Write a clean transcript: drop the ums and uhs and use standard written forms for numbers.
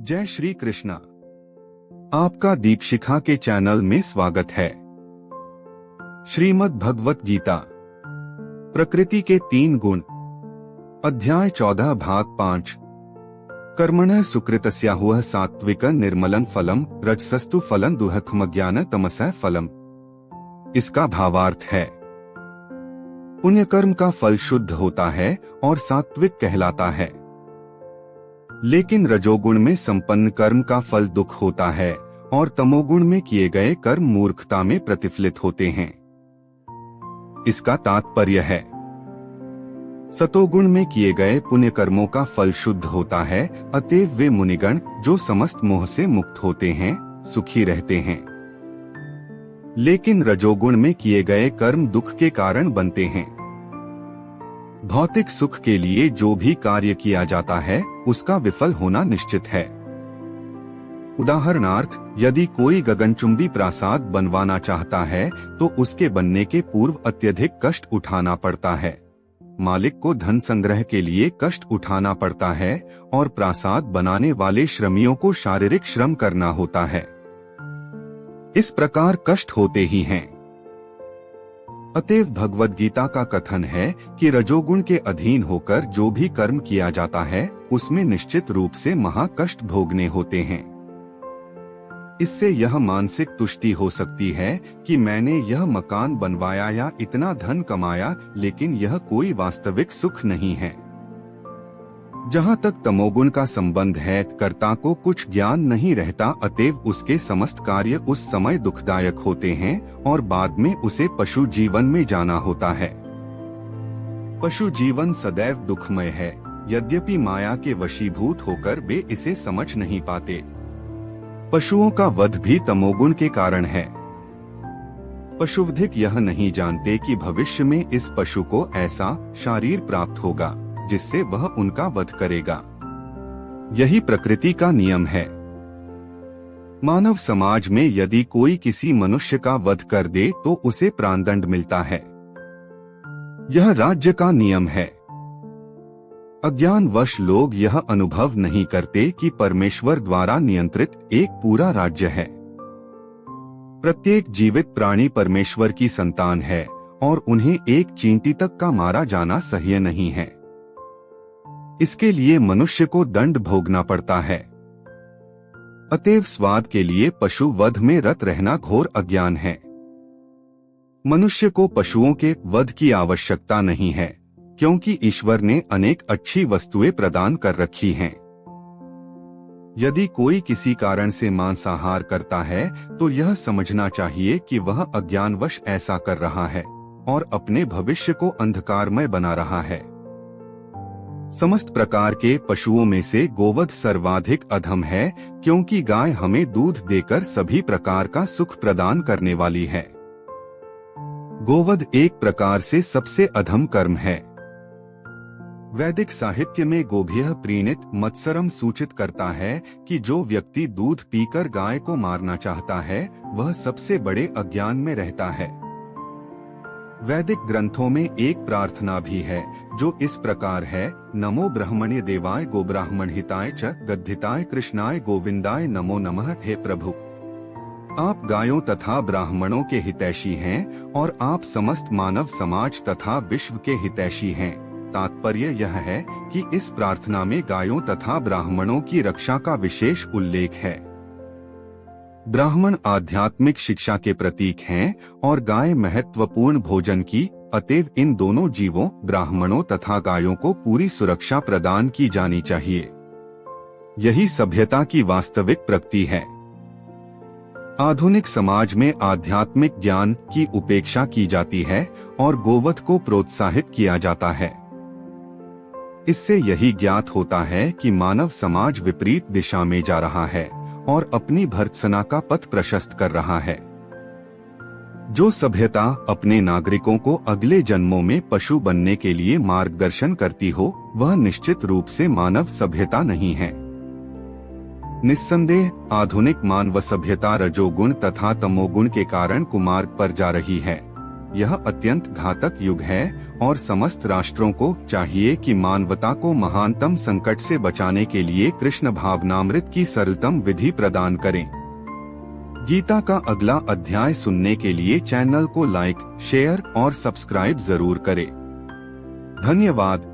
जय श्री कृष्णा। आपका दीपशिखा के चैनल में स्वागत है। श्रीमद् भगवत गीता प्रकृति के 3 गुण, अध्याय 14 भाग 5। कर्मणः सुकृतस्याहुः सात्विक निर्मलं फलम रजसस्तु फलं दुःखमज्ञान तमसः फलम। इसका भावार्थ है, पुण्य कर्म का फल शुद्ध होता है और सात्विक कहलाता है, लेकिन रजोगुण में संपन्न कर्म का फल दुख होता है और तमोगुण में किए गए कर्म मूर्खता में प्रतिफलित होते हैं। इसका तात्पर्य है, सतोगुण में किए गए पुण्य कर्मों का फल शुद्ध होता है, अतएव वे मुनिगण जो समस्त मोह से मुक्त होते हैं सुखी रहते हैं। लेकिन रजोगुण में किए गए कर्म दुख के कारण बनते हैं। भौतिक सुख के लिए जो भी कार्य किया जाता है उसका विफल होना निश्चित है। उदाहरणार्थ, यदि कोई गगनचुंबी प्रासाद बनवाना चाहता है तो उसके बनने के पूर्व अत्यधिक कष्ट उठाना पड़ता है। मालिक को धन संग्रह के लिए कष्ट उठाना पड़ता है और प्रासाद बनाने वाले श्रमियों को शारीरिक श्रम करना होता है। इस प्रकार कष्ट होते ही हैं। अतएव भगवद गीता का कथन है कि रजोगुण के अधीन होकर जो भी कर्म किया जाता है उसमें निश्चित रूप से महाकष्ट भोगने होते हैं। इससे यह मानसिक तुष्टि हो सकती है कि मैंने यह मकान बनवाया या इतना धन कमाया, लेकिन यह कोई वास्तविक सुख नहीं है। जहाँ तक तमोगुण का संबंध है, कर्ता को कुछ ज्ञान नहीं रहता, अतएव उसके समस्त कार्य उस समय दुखदायक होते हैं और बाद में उसे पशु जीवन में जाना होता है। पशु जीवन सदैव दुखमय है, यद्यपि माया के वशीभूत होकर वे इसे समझ नहीं पाते। पशुओं का वध भी तमोगुण के कारण है। पशुवधिक यह नहीं जानते कि भविष्य में इस पशु को ऐसा शरीर प्राप्त होगा जिससे वह उनका वध करेगा। यही प्रकृति का नियम है। मानव समाज में यदि कोई किसी मनुष्य का वध कर दे तो उसे प्राणदंड मिलता है। यह राज्य का नियम है। अज्ञानवश लोग यह अनुभव नहीं करते कि परमेश्वर द्वारा नियंत्रित एक पूरा राज्य है। प्रत्येक जीवित प्राणी परमेश्वर की संतान है और उन्हें एक चींटी तक का मारा जाना सह्य नहीं है। इसके लिए मनुष्य को दंड भोगना पड़ता है। अतएव स्वाद के लिए पशु वध में रत रहना घोर अज्ञान है। मनुष्य को पशुओं के वध की आवश्यकता नहीं है, क्योंकि ईश्वर ने अनेक अच्छी वस्तुएं प्रदान कर रखी हैं। यदि कोई किसी कारण से मांसाहार करता है तो यह समझना चाहिए कि वह अज्ञानवश ऐसा कर रहा है और अपने भविष्य को अंधकारमय बना रहा है। समस्त प्रकार के पशुओं में से गोवध सर्वाधिक अधम है, क्योंकि गाय हमें दूध देकर सभी प्रकार का सुख प्रदान करने वाली है। गोवध एक प्रकार से सबसे अधम कर्म है। वैदिक साहित्य में गोभ्यः प्रीणित मत्सरम सूचित करता है कि जो व्यक्ति दूध पीकर गाय को मारना चाहता है वह सबसे बड़े अज्ञान में रहता है। वैदिक ग्रंथों में एक प्रार्थना भी है जो इस प्रकार है, नमो ब्रह्मण्य देवाय गो ब्राह्मण हिताय च गद्धिताय कृष्णाय गोविंदाय नमो नमः। हे प्रभु, आप गायों तथा ब्राह्मणों के हितैषी हैं और आप समस्त मानव समाज तथा विश्व के हितैषी हैं। तात्पर्य यह है कि इस प्रार्थना में गायों तथा ब्राह्मणों की रक्षा का विशेष उल्लेख है। ब्राह्मण आध्यात्मिक शिक्षा के प्रतीक हैं और गाय महत्वपूर्ण भोजन की, अतएव इन दोनों जीवों ब्राह्मणों तथा गायों को पूरी सुरक्षा प्रदान की जानी चाहिए। यही सभ्यता की वास्तविक प्रगति है। आधुनिक समाज में आध्यात्मिक ज्ञान की उपेक्षा की जाती है और गोवध को प्रोत्साहित किया जाता है। इससे यही ज्ञात होता है कि मानव समाज विपरीत दिशा में जा रहा है और अपनी भर्त्सना का पथ प्रशस्त कर रहा है। जो सभ्यता अपने नागरिकों को अगले जन्मों में पशु बनने के लिए मार्गदर्शन करती हो, वह निश्चित रूप से मानव सभ्यता नहीं है। निस्संदेह आधुनिक मानव सभ्यता रजोगुण तथा तमोगुण के कारण कुमार्ग पर जा रही है। यह अत्यंत घातक युग है और समस्त राष्ट्रों को चाहिए कि मानवता को महानतम संकट से बचाने के लिए कृष्ण भावनामृत की सरलतम विधि प्रदान करें। गीता का अगला अध्याय सुनने के लिए चैनल को लाइक, शेयर और सब्सक्राइब जरूर करें। धन्यवाद।